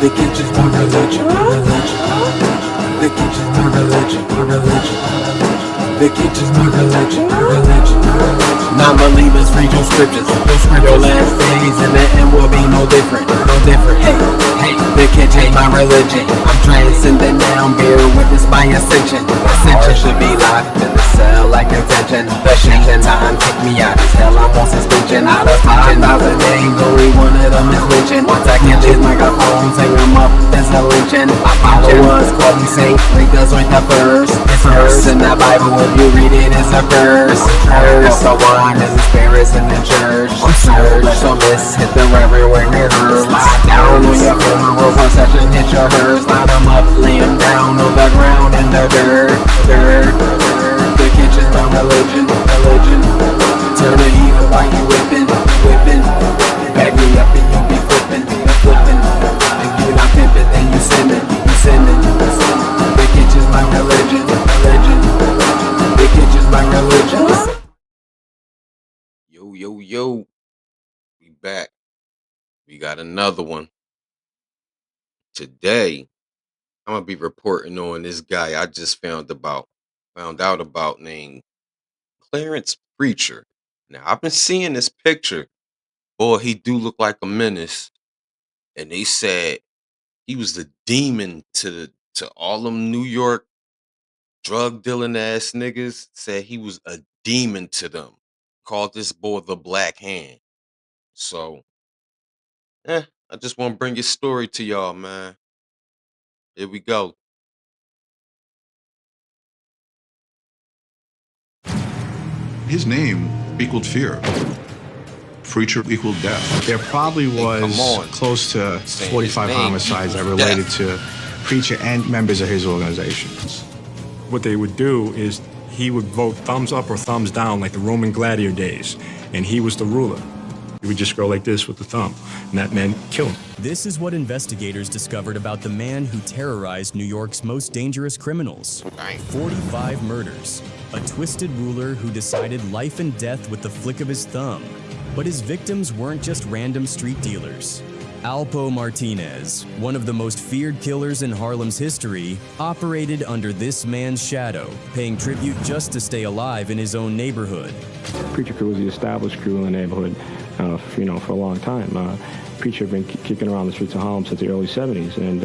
The kitchen's my religion, my religion. The kitchen's my religion, my religion. The kitchen's my religion, my religion. Non-believers read your scriptures, your last days, and the end will be no different, no different. Hey, the kitchen's my religion. I'm transcending now, bear witness by ascension. Ascension should be locked in the cell like attention. The station time kick me out as hell, I'm on suspension. Out of 5,000 names, only one of them is mentioned. Once I catch his microphones, hang them up, that's a lynching. My followers call me saint, because with the first, it's verse in the Bible. If you read it, it's a verse. So one is the spirits in the church. So miss, hit the reverend where it hurts. Slide down on your funeral procession, hit your hearse. Line them up, lay them down on the ground in the dirt. The kitchen's my religion, religion. Turn the heat up while you whipping, whipping. Back me up and you be flipping, flipping. If you not pimping, then you sinning, you sinning. The kitchen's my religion, religion. The kitchen's my religion. Yo, we back. We got another one. Today, I'm gonna be reporting on this guy I just found out about named Clarence Preacher. Now, I've been seeing this picture. Boy, he do look like a menace. And they said he was the demon to all them New York drug dealing ass niggas. Said he was a demon to them. Called this boy the Black Hand. So, I just want to bring his story to y'all, man. Here we go. His name equaled fear. Preacher equaled death. There probably was close to 45 homicides that related to Preacher and members of his organizations. What they would do is he would vote thumbs up or thumbs down like the Roman gladiator days, and he was the ruler. He would just go like this with the thumb, and that meant kill him. This is what investigators discovered about the man who terrorized New York's most dangerous criminals. 45 murders. A twisted ruler who decided life and death with the flick of his thumb. But his victims weren't just random street dealers. Alpo Martinez, one of the most feared killers in Harlem's history, operated under this man's shadow, paying tribute just to stay alive in his own neighborhood. Preacher crew was the established crew in the neighborhood, for a long time. Preacher had been kicking around the streets of Harlem since the early 70s, and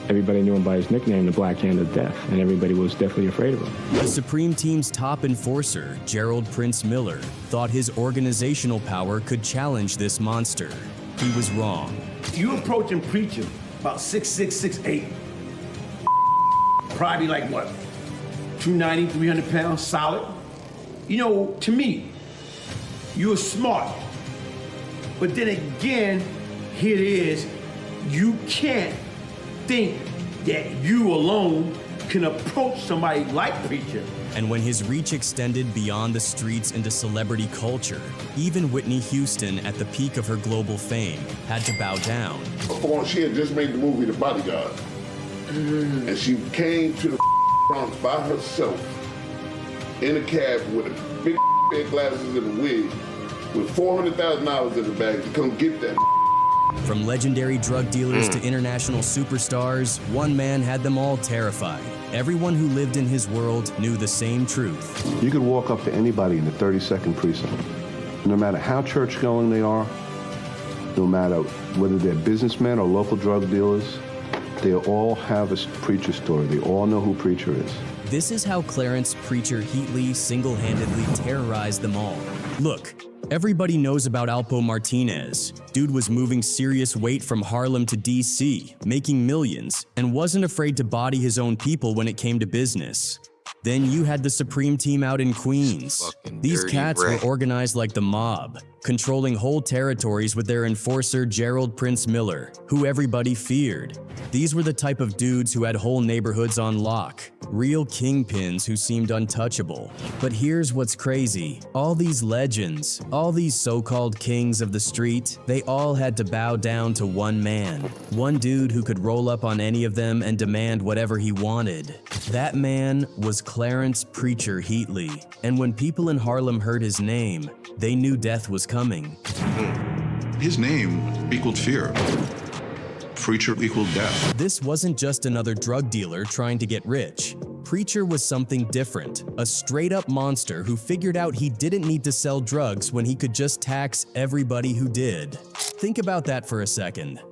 everybody knew him by his nickname, the Black Hand of Death, and everybody was definitely afraid of him. The Supreme Team's top enforcer, Gerald Prince Miller, thought his organizational power could challenge this monster. He was wrong. You approaching Preacher about 6'6", 6'8". Probably like what, 290, 300 pounds, solid. You know, to me, you're smart. But then again, here it is, you can't think that you alone can approach somebody like Preacher. And when his reach extended beyond the streets into celebrity culture, even Whitney Houston, at the peak of her global fame, had to bow down. She had just made the movie The Bodyguard. And she came to the Bronx by herself in a cab with a big pair of glasses and a wig with $400,000 in the bag to come get that. From legendary drug dealers to international superstars, one man had them all terrified. Everyone who lived in his world knew the same truth. You could walk up to anybody in the 32nd precinct. No matter how church-going they are, no matter whether they're businessmen or local drug dealers, they all have a Preacher story. They all know who Preacher is. This is how Clarence Preacher Heatley single-handedly terrorized them all. Look, everybody knows about Alpo Martinez. Dude was moving serious weight from Harlem to DC, making millions, and wasn't afraid to body his own people when it came to business. Then you had the Supreme Team out in Queens. These cats were organized like the mob, controlling whole territories with their enforcer Gerald Prince Miller, who everybody feared. These were the type of dudes who had whole neighborhoods on lock, real kingpins who seemed untouchable. But here's what's crazy. All these legends, all these so-called kings of the street, they all had to bow down to one man. One dude who could roll up on any of them and demand whatever he wanted. That man was Clarence Preacher Heatley. And when people in Harlem heard his name, they knew death was coming. His name equaled fear. Preacher equaled death. This wasn't just another drug dealer trying to get rich. Preacher was something different, a straight-up monster who figured out he didn't need to sell drugs when he could just tax everybody who did. Think about that for a second.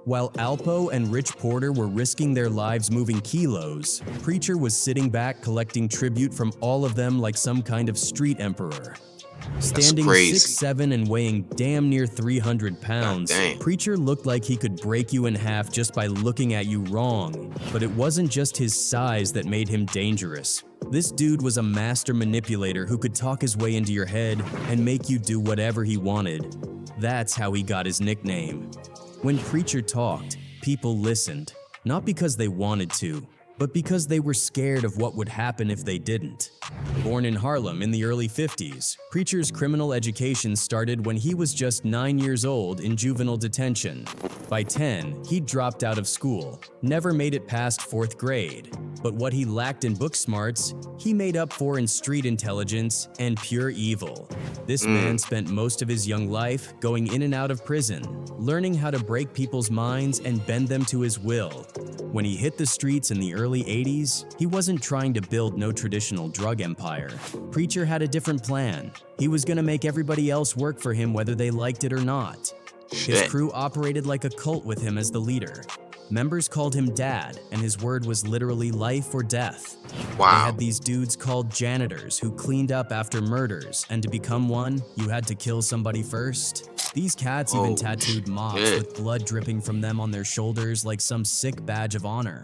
While Alpo and Rich Porter were risking their lives moving kilos, Preacher was sitting back collecting tribute from all of them like some kind of street emperor. Standing 6'7" and weighing damn near 300 pounds, Preacher looked like he could break you in half just by looking at you wrong. But it wasn't just his size that made him dangerous. This dude was a master manipulator who could talk his way into your head and make you do whatever he wanted. That's how he got his nickname. When Preacher talked, people listened, not because they wanted to, but because they were scared of what would happen if they didn't. Born in Harlem in the early 50s, Preacher's criminal education started when he was just 9 years old in juvenile detention. By 10, he dropped out of school, never made it past 4th grade. But what he lacked in book smarts, he made up for in street intelligence and pure evil. This man spent most of his young life going in and out of prison, learning how to break people's minds and bend them to his will. When he hit the streets in the early 80s, he wasn't trying to build no traditional drug empire. Preacher had a different plan. He was gonna make everybody else work for him whether they liked it or not. His crew operated like a cult with him as the leader. Members called him Dad, and his word was literally life or death. They had these dudes called janitors who cleaned up after murders, and to become one, you had to kill somebody first. These cats even tattooed mops with blood dripping from them on their shoulders like some sick badge of honor.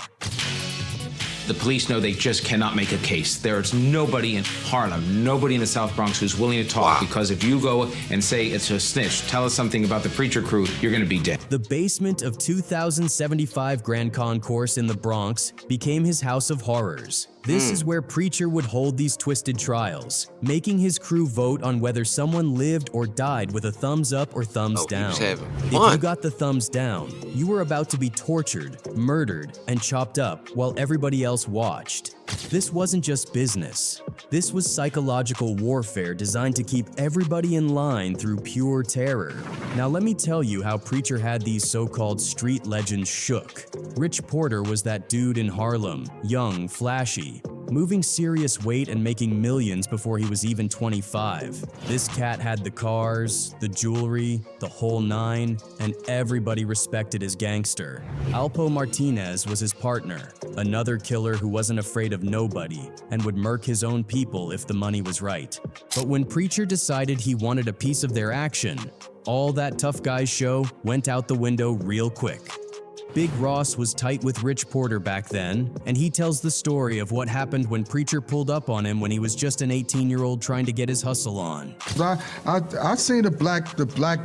The police know they just cannot make a case. There's nobody in Harlem, nobody in the South Bronx who's willing to talk because if you go and say it's a snitch, tell us something about the Preacher crew, you're gonna be dead. The basement of 2075 Grand Concourse in the Bronx became his house of horrors. This is where Preacher would hold these twisted trials, making his crew vote on whether someone lived or died with a thumbs up or thumbs down. If you got the thumbs down, you were about to be tortured, murdered, and chopped up while everybody else watched. This wasn't just business. This was psychological warfare designed to keep everybody in line through pure terror. Now let me tell you how Preacher had these so-called street legends shook. Rich Porter was that dude in Harlem, young, flashy, moving serious weight and making millions before he was even 25. This cat had the cars, the jewelry, the whole nine, and everybody respected his gangster. Alpo Martinez was his partner, another killer who wasn't afraid of nobody and would murk his own people if the money was right. But when Preacher decided he wanted a piece of their action, all that tough guy's show went out the window real quick. Big Ross was tight with Rich Porter back then, and he tells the story of what happened when Preacher pulled up on him when he was just an 18-year-old trying to get his hustle on. I seen the black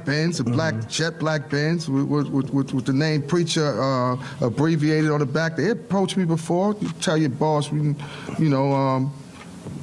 Benz, the black jet black Benz with the name Preacher abbreviated on the back. They approached me before. You tell your boss,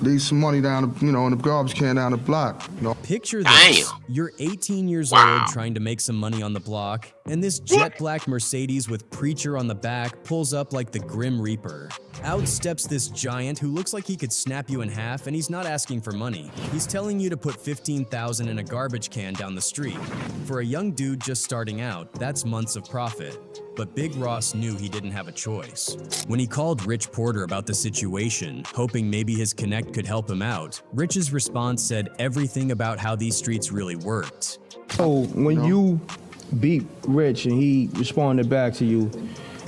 leave some money down, in the garbage can down the block. Picture this. You're 18 years old trying to make some money on the block, and this jet black Mercedes with Preacher on the back pulls up like the Grim Reaper. Out steps this giant who looks like he could snap you in half, and he's not asking for money. He's telling you to put $15,000 in a garbage can down the street. For a young dude just starting out, that's months of profit. But Big Ross knew he didn't have a choice. When he called Rich Porter about the situation, hoping maybe his connect could help him out, Rich's response said everything about how these streets really worked. So when you beat Rich and he responded back to you,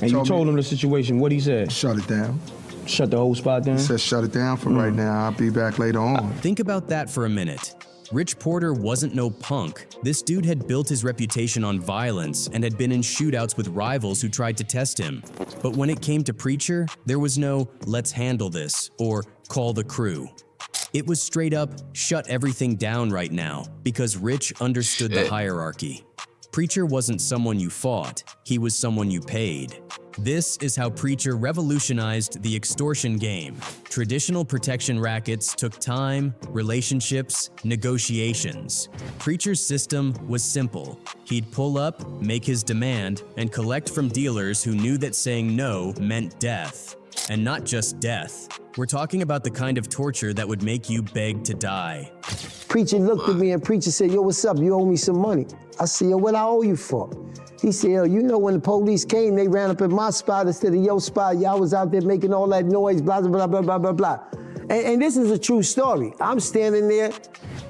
and you told him the situation, what he said? Shut it down. Shut the whole spot down? He said shut it down for right now. I'll be back later on. Think about that for a minute. Rich Porter wasn't no punk. This dude had built his reputation on violence and had been in shootouts with rivals who tried to test him. But when it came to Preacher, there was no "let's handle this" or "call the crew." It was straight up, shut everything down right now, because Rich understood the hierarchy. Preacher wasn't someone you fought, he was someone you paid. This is how Preacher revolutionized the extortion game. Traditional protection rackets took time, relationships, negotiations. Preacher's system was simple. He'd pull up, make his demand, and collect from dealers who knew that saying no meant death. And not just death. We're talking about the kind of torture that would make you beg to die. Preacher looked at me and Preacher said, yo, what's up? You owe me some money. I said, yo, what I owe you for? He said, yo, you know when the police came, they ran up at my spot instead of your spot. Y'all was out there making all that noise, blah, blah, blah, blah, blah, blah. And this is a true story. I'm standing there.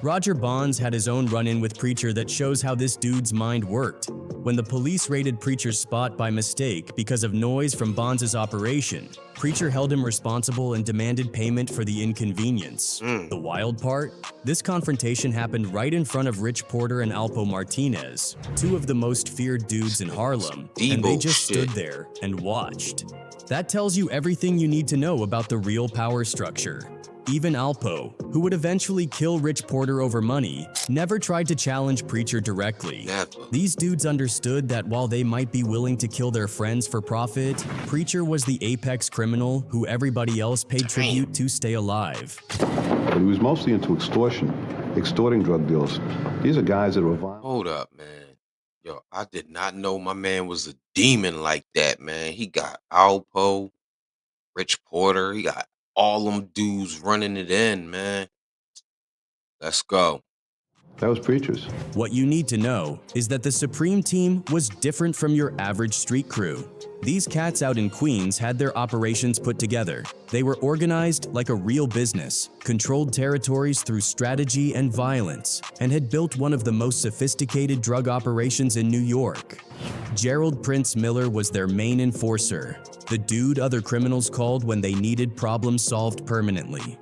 Roger Bonds had his own run-in with Preacher that shows how this dude's mind worked. When the police raided Preacher's spot by mistake because of noise from Bonds' operation, Preacher held him responsible and demanded payment for the inconvenience. The wild part? This confrontation happened right in front of Rich Porter and Alpo Martinez, two of the most feared dudes in Harlem, and they just stood there and watched. That tells you everything you need to know about the real power structure. Even Alpo, who would eventually kill Rich Porter over money, never tried to challenge Preacher directly. These dudes understood that while they might be willing to kill their friends for profit, Preacher was the apex criminal who everybody else paid tribute to stay alive. But he was mostly into extortion, extorting drug dealers. These are guys that are violent. Hold up, man. Yo, I did not know my man was a demon like that, man. He got Alpo, Rich Porter, he got all them dudes running it in, man. Let's go. That was Preacher's. What you need to know is that the Supreme Team was different from your average street crew. These cats out in Queens had their operations put together. They were organized like a real business, controlled territories through strategy and violence, and had built one of the most sophisticated drug operations in New York. Gerald Prince Miller was their main enforcer, the dude other criminals called when they needed problems solved permanently.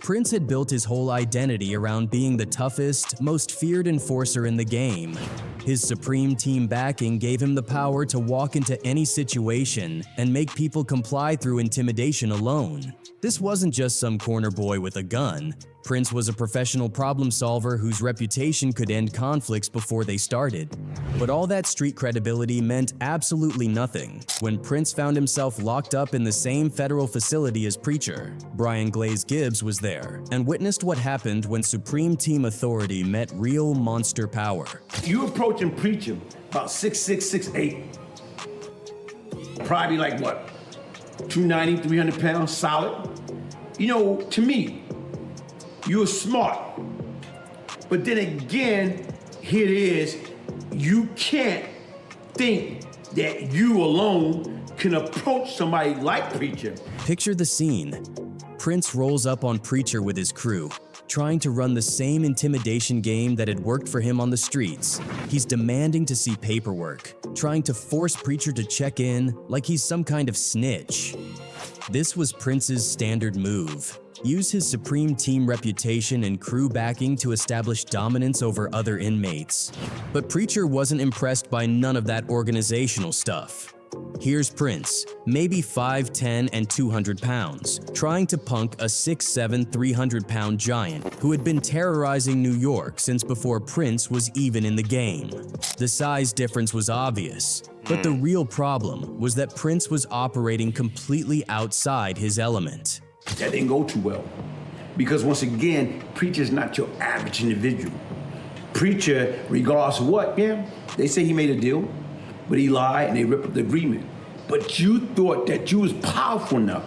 Prince had built his whole identity around being the toughest, most feared enforcer in the game. His Supreme Team backing gave him the power to walk into any situation and make people comply through intimidation alone. This wasn't just some corner boy with a gun. Prince was a professional problem solver whose reputation could end conflicts before they started. But all that street credibility meant absolutely nothing when Prince found himself locked up in the same federal facility as Preacher. Brian Glaze Gibbs was there and witnessed what happened when Supreme Team authority met real monster power. You approaching Preacher about 6'6", 6'8". Probably like what, 290, 300 pounds, solid. You know, to me, you're smart. But then again, here it is, you can't think that you alone can approach somebody like Preacher. Picture the scene. Prince rolls up on Preacher with his crew, trying to run the same intimidation game that had worked for him on the streets. He's demanding to see paperwork, trying to force Preacher to check in like he's some kind of snitch. This was Prince's standard move. Use his Supreme Team reputation and crew backing to establish dominance over other inmates. But Preacher wasn't impressed by none of that organizational stuff. Here's Prince, maybe 5'10" and 200 pounds, trying to punk a 6'7", 300-pound giant who had been terrorizing New York since before Prince was even in the game. The size difference was obvious, but the real problem was that Prince was operating completely outside his element. That didn't go too well. Because once again, Preacher's not your average individual. Preacher, regardless of what, yeah, they say he made a deal, but he lied and they ripped up the agreement. But you thought that you was powerful enough,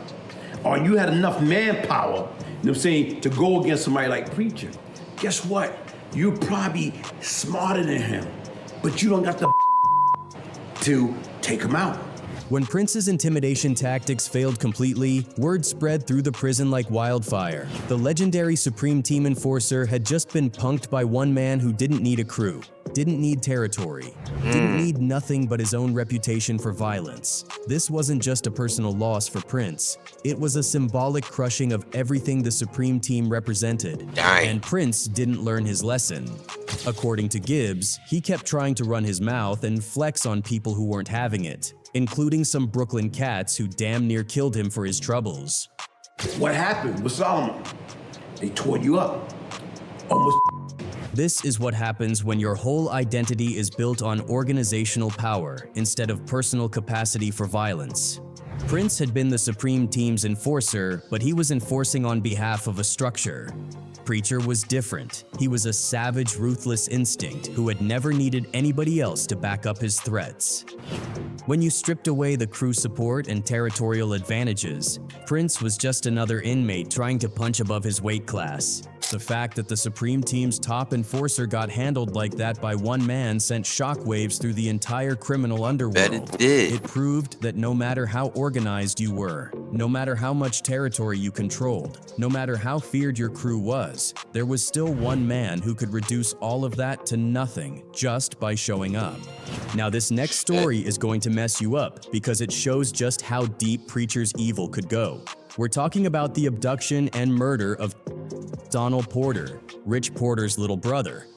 or you had enough manpower, you know what I'm saying, to go against somebody like Preacher. Guess what? You're probably smarter than him, but you don't got the to take him out. When Prince's intimidation tactics failed completely, word spread through the prison like wildfire. The legendary Supreme Team enforcer had just been punked by one man who didn't need a crew, didn't need territory, didn't need nothing but his own reputation for violence. This wasn't just a personal loss for Prince. It was a symbolic crushing of everything the Supreme Team represented. And Prince didn't learn his lesson. According to Gibbs, he kept trying to run his mouth and flex on people who weren't having it, including some Brooklyn cats who damn near killed him for his troubles. What happened with Solomon? They tore you up. Almost. This is what happens when your whole identity is built on organizational power instead of personal capacity for violence. Prince had been the Supreme Team's enforcer, but he was enforcing on behalf of a structure. Preacher was different. He was a savage, ruthless instinct who had never needed anybody else to back up his threats. When you stripped away the crew support and territorial advantages, Prince was just another inmate trying to punch above his weight class. The fact that the Supreme Team's top enforcer got handled like that by one man sent shockwaves through the entire criminal underworld. Bet it did. It proved that no matter how organized you were, no matter how much territory you controlled, no matter how feared your crew was, there was still one man who could reduce all of that to nothing just by showing up. Now this next story is going to mess you up because it shows just how deep Preacher's evil could go. We're talking about the abduction and murder of Donald Porter, Rich Porter's little brother.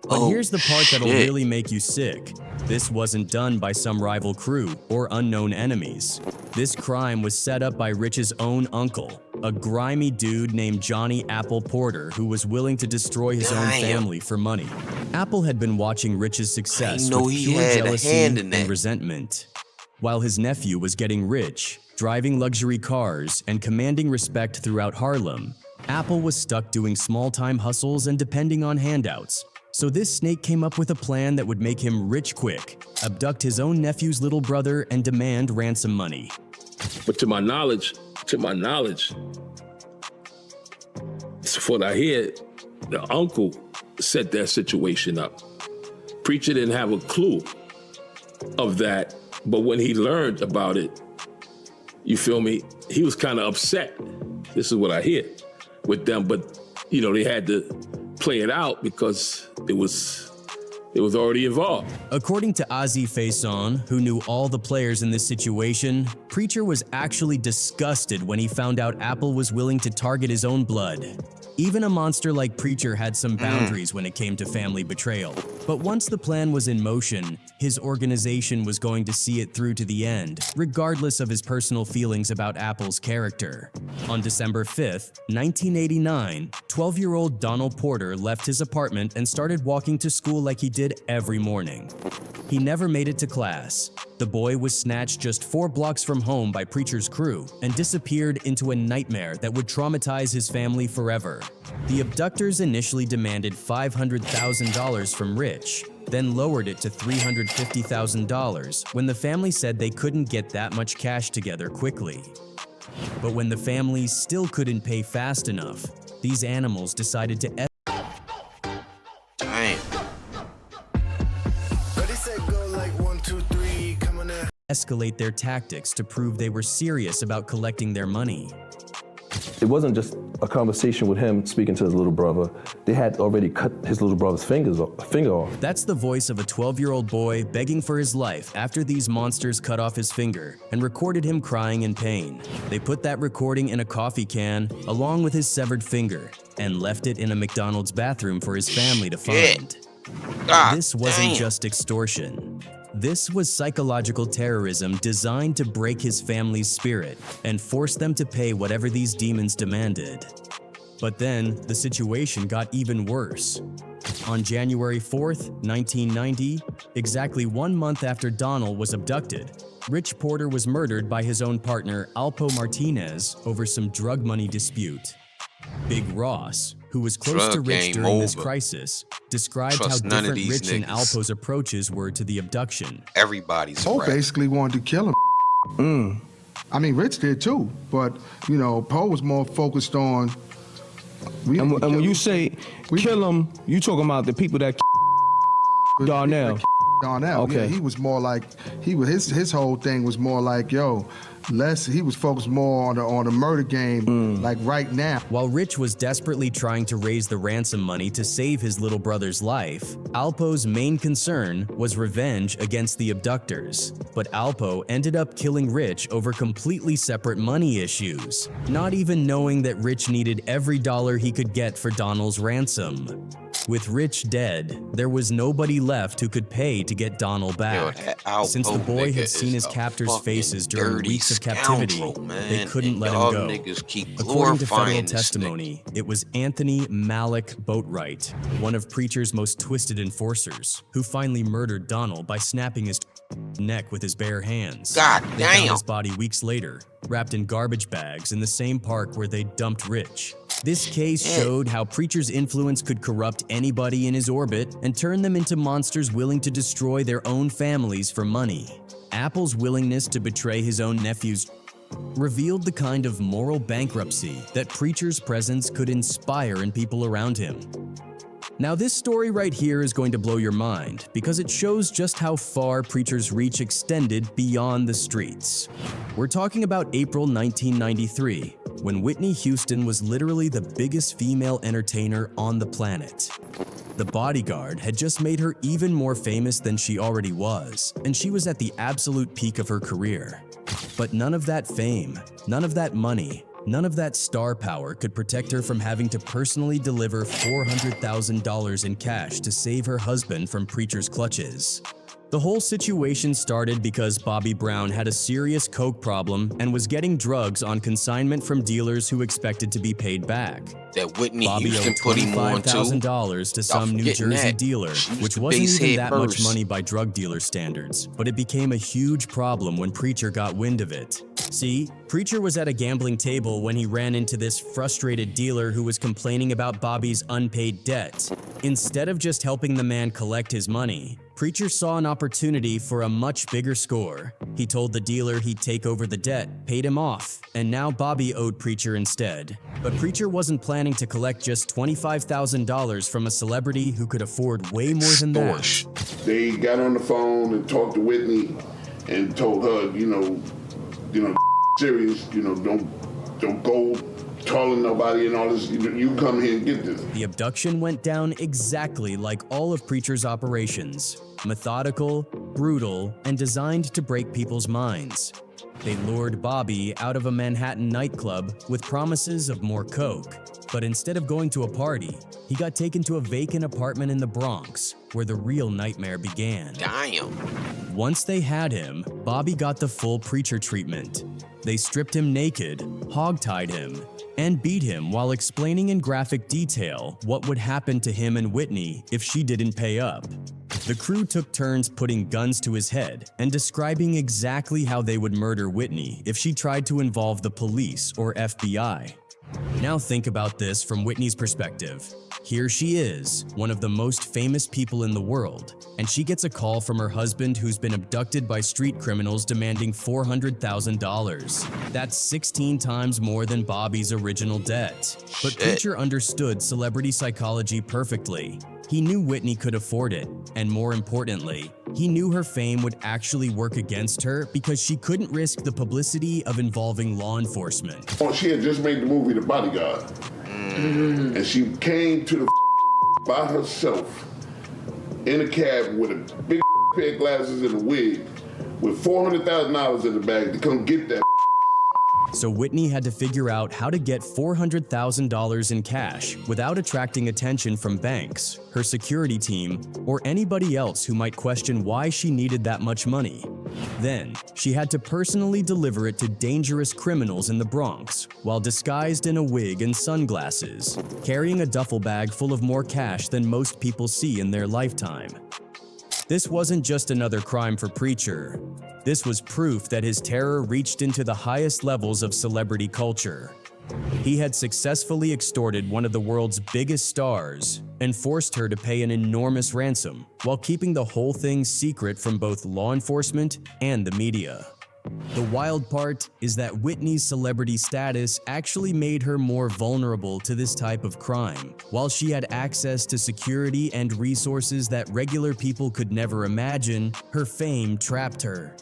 But here's the part that'll really make you sick. This wasn't done by some rival crew or unknown enemies. This crime was set up by Rich's own uncle, a grimy dude named Johnny Apple Porter who was willing to destroy his own family for money. Apple had been watching Rich's success with pure jealousy and resentment. While his nephew was getting rich, driving luxury cars, and commanding respect throughout Harlem, Apple was stuck doing small-time hustles and depending on handouts. So this snake came up with a plan that would make him rich quick, abduct his own nephew's little brother, and demand ransom money. But to my knowledge, from what I hear, the uncle set that situation up. Preacher didn't have a clue of that, but when he learned about it, you feel me, he was kind of upset. This is what I hear with them, but you know, they had to play it out because it was already involved. According to Ozzy Faison, who knew all the players in this situation, Preacher was actually disgusted when he found out Apple was willing to target his own blood. Even a monster like Preacher had some boundaries when it came to family betrayal. But once the plan was in motion, his organization was going to see it through to the end, regardless of his personal feelings about Apple's character. On December 5th, 1989, 12-year-old Donald Porter left his apartment and started walking to school like he did every morning. He never made it to class. The boy was snatched just 4 blocks from home by Preacher's crew and disappeared into a nightmare that would traumatize his family forever. The abductors initially demanded $500,000 from Rich, then lowered it to $350,000 when the family said they couldn't get that much cash together quickly. But when the family still couldn't pay fast enough, these animals decided to escalate their tactics to prove they were serious about collecting their money. It wasn't just a conversation with him speaking to his little brother. They had already cut his little brother's finger off. That's the voice of a 12-year-old boy begging for his life after these monsters cut off his finger and recorded him crying in pain. They put that recording in a coffee can along with his severed finger and left it in a McDonald's bathroom for his family to find. This wasn't just extortion. This was psychological terrorism designed to break his family's spirit and force them to pay whatever these demons demanded. But then, the situation got even worse. On January 4th, 1990, exactly 1 month after Donald was abducted, Rich Porter was murdered by his own partner, Alpo Martinez, over some drug money dispute. Big Ross, who was close to Rich during this crisis, described how different Rich and Alpo's approaches were to the abduction. Everybody's Poe basically wanted to kill him. I mean, Rich did too, but, you know, Poe was more focused on... And when you say kill him, you talking about the people that Darnell. Darnell, okay. Yeah, he was more like, his whole thing was more like, yo, he was focused more on the murder game, like right now. While Rich was desperately trying to raise the ransom money to save his little brother's life, Alpo's main concern was revenge against the abductors. But Alpo ended up killing Rich over completely separate money issues, not even knowing that Rich needed every dollar he could get for Donald's ransom. With Rich dead, there was nobody left who could pay to get Donald back. Since the boy had seen his captors' faces during weeks of captivity, they couldn't let him go. According to federal testimony, it was Anthony Malik Boatwright, one of Preacher's most twisted enforcers, who finally murdered Donald by snapping his neck with his bare hands. They found his body weeks later, wrapped in garbage bags in the same park where they dumped Rich. This case showed how Preacher's influence could corrupt anybody in his orbit and turn them into monsters willing to destroy their own families for money. Apple's willingness to betray his own nephew's revealed the kind of moral bankruptcy that Preacher's presence could inspire in people around him. Now, this story right here is going to blow your mind because it shows just how far Preacher's reach extended beyond the streets. We're talking about April 1993, when Whitney Houston was literally the biggest female entertainer on the planet. The Bodyguard had just made her even more famous than she already was, and she was at the absolute peak of her career. But none of that fame, none of that money, none of that star power could protect her from having to personally deliver $400,000 in cash to save her husband from Preacher's clutches. The whole situation started because Bobby Brown had a serious coke problem and was getting drugs on consignment from dealers who expected to be paid back. That Whitney Bobby Houston owed put him on too. $25,000 to some New forgetting Jersey that. dealer, She was which the wasn't base even head that much first. money by drug dealer standards, but it became a huge problem when Preacher got wind of it. See, Preacher was at a gambling table when he ran into this frustrated dealer who was complaining about Bobby's unpaid debt. Instead of just helping the man collect his money, Preacher saw an opportunity for a much bigger score. He told the dealer he'd take over the debt, paid him off, and now Bobby owed Preacher instead. But Preacher wasn't planning to collect just $25,000 from a celebrity who could afford way more than that. They got on the phone and talked to Whitney and told her, you know, serious, don't go calling nobody and all this. You come here and get this. The abduction went down exactly like all of Preacher's operations. Methodical, brutal, and designed to break people's minds. They lured Bobby out of a Manhattan nightclub with promises of more coke. But instead of going to a party, he got taken to a vacant apartment in the Bronx, where the real nightmare began. Damn. Once they had him, Bobby got the full Preacher treatment. They stripped him naked, hogtied him, and beat him while explaining in graphic detail what would happen to him and Whitney if she didn't pay up. The crew took turns putting guns to his head and describing exactly how they would murder Whitney if she tried to involve the police or FBI. Now think about this from Whitney's perspective. Here she is, one of the most famous people in the world, and she gets a call from her husband who's been abducted by street criminals demanding $400,000. That's 16 times more than Bobby's original debt. But Preacher understood celebrity psychology perfectly. He knew Whitney could afford it, and more importantly, he knew her fame would actually work against her because she couldn't risk the publicity of involving law enforcement. She had just made the movie The Bodyguard. And she came to the by herself in a cab with a big pair of glasses and a wig with $400,000 in the bag to come get that. So Whitney had to figure out how to get $400,000 in cash without attracting attention from banks, her security team, or anybody else who might question why she needed that much money. Then, she had to personally deliver it to dangerous criminals in the Bronx while disguised in a wig and sunglasses, carrying a duffel bag full of more cash than most people see in their lifetime. This wasn't just another crime for Preacher. This was proof that his terror reached into the highest levels of celebrity culture. He had successfully extorted one of the world's biggest stars and forced her to pay an enormous ransom while keeping the whole thing secret from both law enforcement and the media. The wild part is that Whitney's celebrity status actually made her more vulnerable to this type of crime, while she had access to security and resources that regular people could never imagine. Her fame trapped her.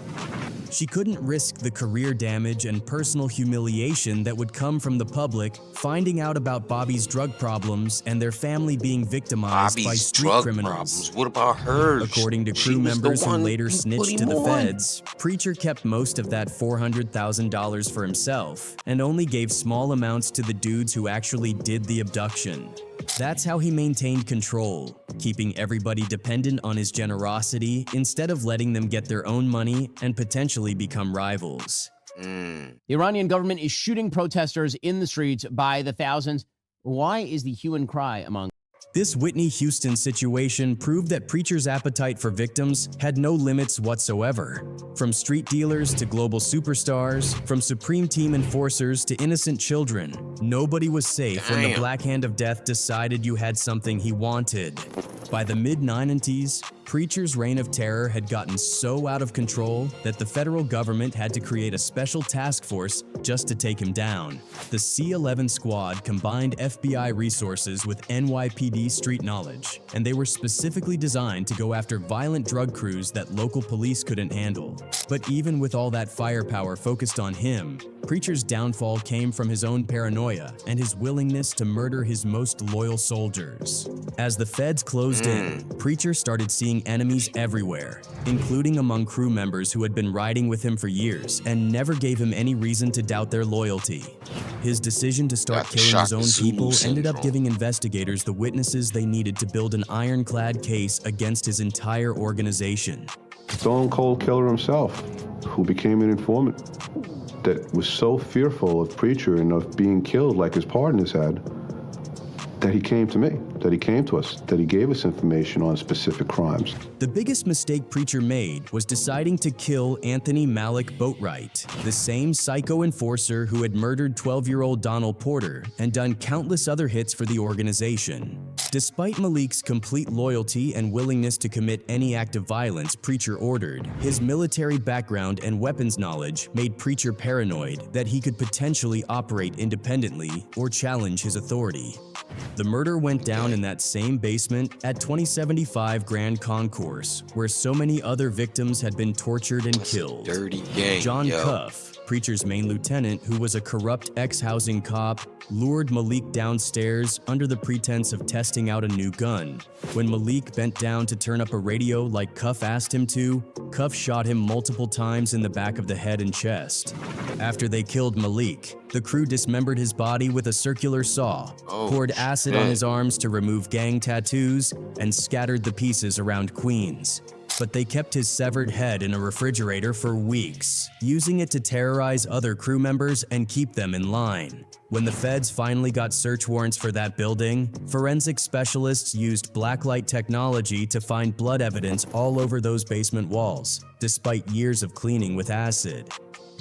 She couldn't risk the career damage and personal humiliation that would come from the public finding out about Bobby's drug problems and their family being victimized by street criminals. What about her? According to crew members who later snitched to the feds, Preacher kept most of that $400,000 for himself and only gave small amounts to the dudes who actually did the abduction. That's how he maintained control, keeping everybody dependent on his generosity instead of letting them get their own money and potentially become rivals. The Iranian government is shooting protesters in the streets by the thousands. Why is the hue and cry among This Whitney Houston situation proved that Preacher's appetite for victims had no limits whatsoever. From street dealers to global superstars, from Supreme Team enforcers to innocent children, nobody was safe when the Black Hand of Death decided you had something he wanted. By the mid-90s, Preacher's reign of terror had gotten so out of control that the federal government had to create a special task force just to take him down. The C-11 squad combined FBI resources with NYPD street knowledge, and they were specifically designed to go after violent drug crews that local police couldn't handle. But even with all that firepower focused on him, Preacher's downfall came from his own paranoia and his willingness to murder his most loyal soldiers. As the feds closed in, Preacher started seeing enemies everywhere, including among crew members who had been riding with him for years and never gave him any reason to doubt their loyalty. His decision to start killing his own people ended up giving investigators the witnesses they needed to build an ironclad case against his entire organization. Stone Cold Killer himself, who became an informant, that was so fearful of Preacher and of being killed like his partners had, that he came to me, that he came to us, that he gave us information on specific crimes. The biggest mistake Preacher made was deciding to kill Anthony Malik Boatwright, the same psycho enforcer who had murdered 12-year-old Donald Porter and done countless other hits for the organization. Despite Malik's complete loyalty and willingness to commit any act of violence Preacher ordered, his military background and weapons knowledge made Preacher paranoid that he could potentially operate independently or challenge his authority. The murder went down in that same basement at 2075 Grand Concourse, where so many other victims had been tortured and killed. Dirty gang, John Cuff, Preacher's main lieutenant, who was a corrupt ex-housing cop, lured Malik downstairs under the pretense of testing out a new gun. When Malik bent down to turn up a radio like Cuff asked him to, Cuff shot him multiple times in the back of the head and chest. After they killed Malik, the crew dismembered his body with a circular saw, poured acid on his arms to remove gang tattoos, and scattered the pieces around Queens. But they kept his severed head in a refrigerator for weeks, using it to terrorize other crew members and keep them in line. When the feds finally got search warrants for that building, forensic specialists used blacklight technology to find blood evidence all over those basement walls, despite years of cleaning with acid.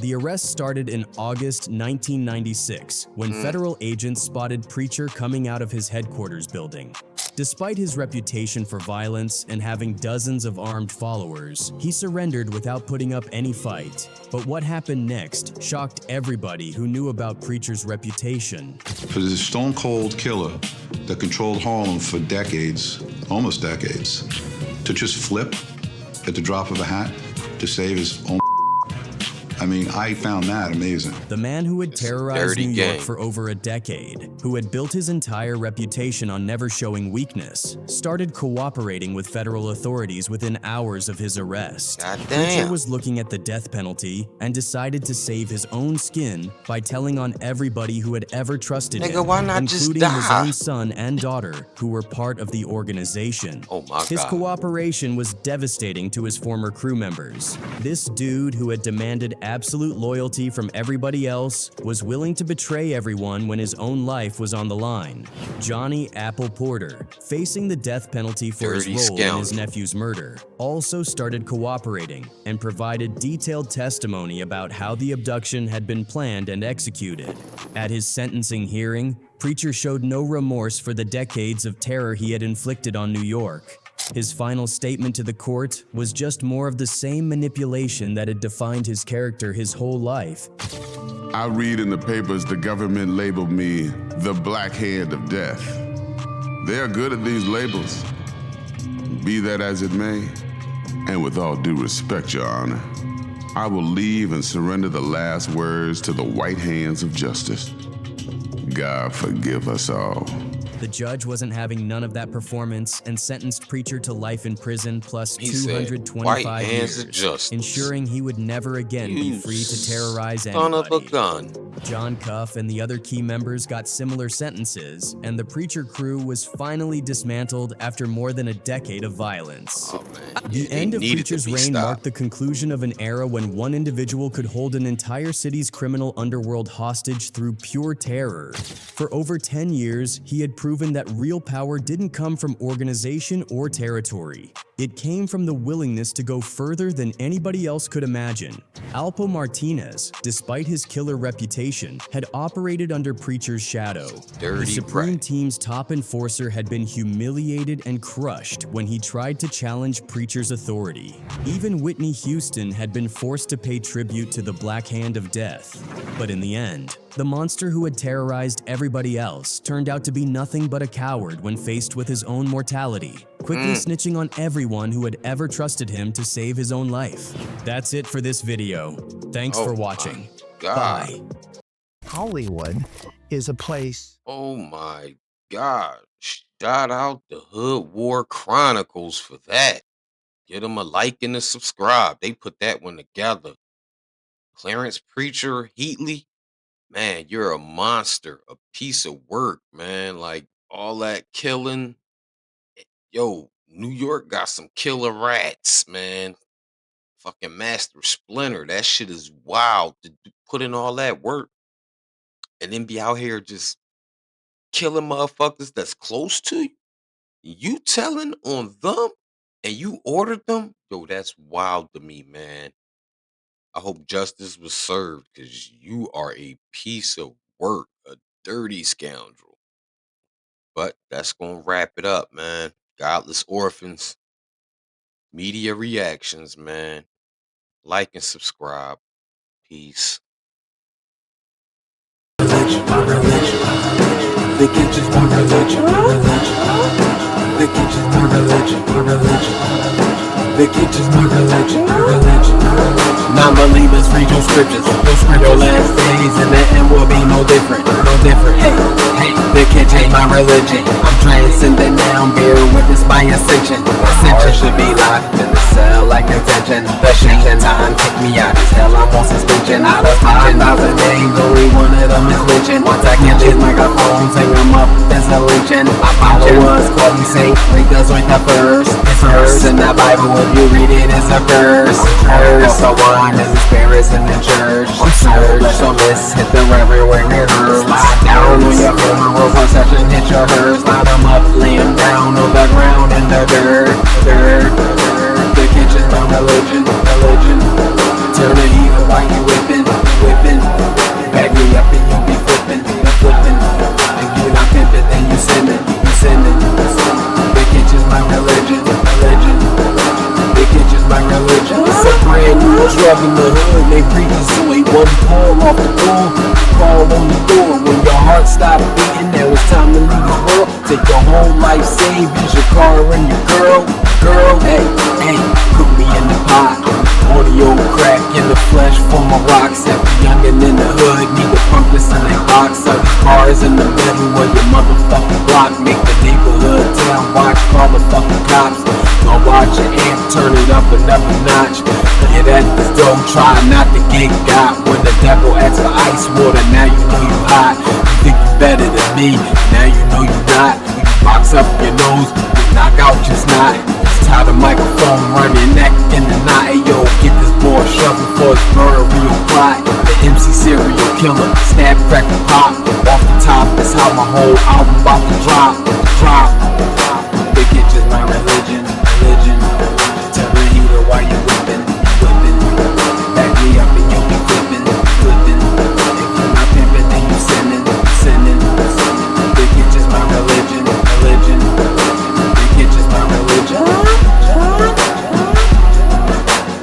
The arrest started in August 1996, when federal agents spotted Preacher coming out of his headquarters building. Despite his reputation for violence and having dozens of armed followers, he surrendered without putting up any fight. But what happened next shocked everybody who knew about Preacher's reputation. For the Stone Cold Killer that controlled Harlem for decades, almost decades, to just flip at the drop of a hat to save his own, I mean, I found that amazing. The man who had terrorized New York for over a decade, who had built his entire reputation on never showing weakness, started cooperating with federal authorities within hours of his arrest. Preacher was looking at the death penalty and decided to save his own skin by telling on everybody who had ever trusted him, including his own son and daughter, who were part of the organization. His cooperation was devastating to his former crew members. This dude who had demanded absolute loyalty from everybody else was willing to betray everyone when his own life was on the line. Johnny Apple Porter, facing the death penalty for his role in his nephew's murder, also started cooperating and provided detailed testimony about how the abduction had been planned and executed. At his sentencing hearing, Preacher showed no remorse for the decades of terror he had inflicted on New York. His final statement to the court was just more of the same manipulation that had defined his character his whole life. I read in the papers the government labeled me the Black Hand of Death. They are good at these labels. Be that as it may, and with all due respect, Your Honor, I will leave and surrender the last words to the white hands of justice. God forgive us all. The judge wasn't having none of that performance and sentenced Preacher to life in prison plus 225 years, ensuring he would never again be free to terrorize anybody. Son of a gun. John Cuff and the other key members got similar sentences, and the Preacher crew was finally dismantled after more than a decade of violence. The end of Preacher's reign marked the conclusion of an era when one individual could hold an entire city's criminal underworld hostage through pure terror. For over 10 years, he had proven that real power didn't come from organization or territory. It came from the willingness to go further than anybody else could imagine. Alpo Martinez, despite his killer reputation, had operated under Preacher's shadow. The Supreme Team's top enforcer had been humiliated and crushed when he tried to challenge Preacher's authority. Even Whitney Houston had been forced to pay tribute to the Black Hand of Death. But in the end, the monster who had terrorized everybody else turned out to be nothing but a coward when faced with his own mortality, quickly snitching on everyone who had ever trusted him to save his own life. That's it for this video. Thanks for watching. Bye. Hollywood is a place. Oh my God. Shout out to Hood War Chronicles for that. Get them a like and a subscribe. They put that one together. Clarence Preacher, Heatley, man, you're a monster, a piece of work, man. Like all that killing. Yo, New York got some killer rats, man. Fucking Master Splinter, that shit is wild to put in all that work and then be out here just killing motherfuckers that's close to you. You telling on them and you ordered them? Yo, that's wild to me, man. I hope justice was served because you are a piece of work, a dirty scoundrel. But that's going to wrap it up, man. Godless Orphans. Media reactions, man. Like and subscribe. Peace. My religion. The kitchen's my religion. The kitchen's my religion. The kitchen's my religion. Non-believers read your scriptures. Your last days and the end will be no different. Hey, the kitchen's my religion. I'm transcendent now, bear witness by ascension. Ascension should be locked in the cell like attention. The shanking time kick me out as hell. I'm on suspension. Out of 5,000 names, only one of them is mentioned. Once I catch his microphones, hang them up as a lynching. My followers call me saint, read us with the first. It's verse in the Bible, if you read it, it's a verse. So one is the spirits in the church. Surge, so let's hit the reverend where it hurts. Slide down on your funeral procession, hit your hearse. Line them up, lay them down on the ground in the dirt. The kitchen's my religion. Turn the heat up while you whipping. Back me up and you be flipping. If you not pimping, then you sinning. The kitchen's my religion. The kitchen's my religion. It's a brand new drug in the hood. They bring us away one pull off the door. Call on the door. When your heart stops beating, now it's time to leave the world. Take your whole life savings, your car and your girl. Hey, cook me in the pot. Audio crack in the flesh for my rocks. Every youngin' in the hood need to pump this in their box. All these cars in the middle of your motherfucking block. Make the neighborhood town watch, call the fucking cops. Don't watch your amp, turn it up another notch. Get at this dough, try not to get got. When the devil asks for ice water, now you know you hot. You think you better than me, now you know you not. You box up your nose, you knock out your snot. Tie the microphone, run your neck in the knot. Hey yo, get this boy shoving for his burial plot. The MC serial killer, snap, crack, and pop. Off the top, that's how my whole album about to drop.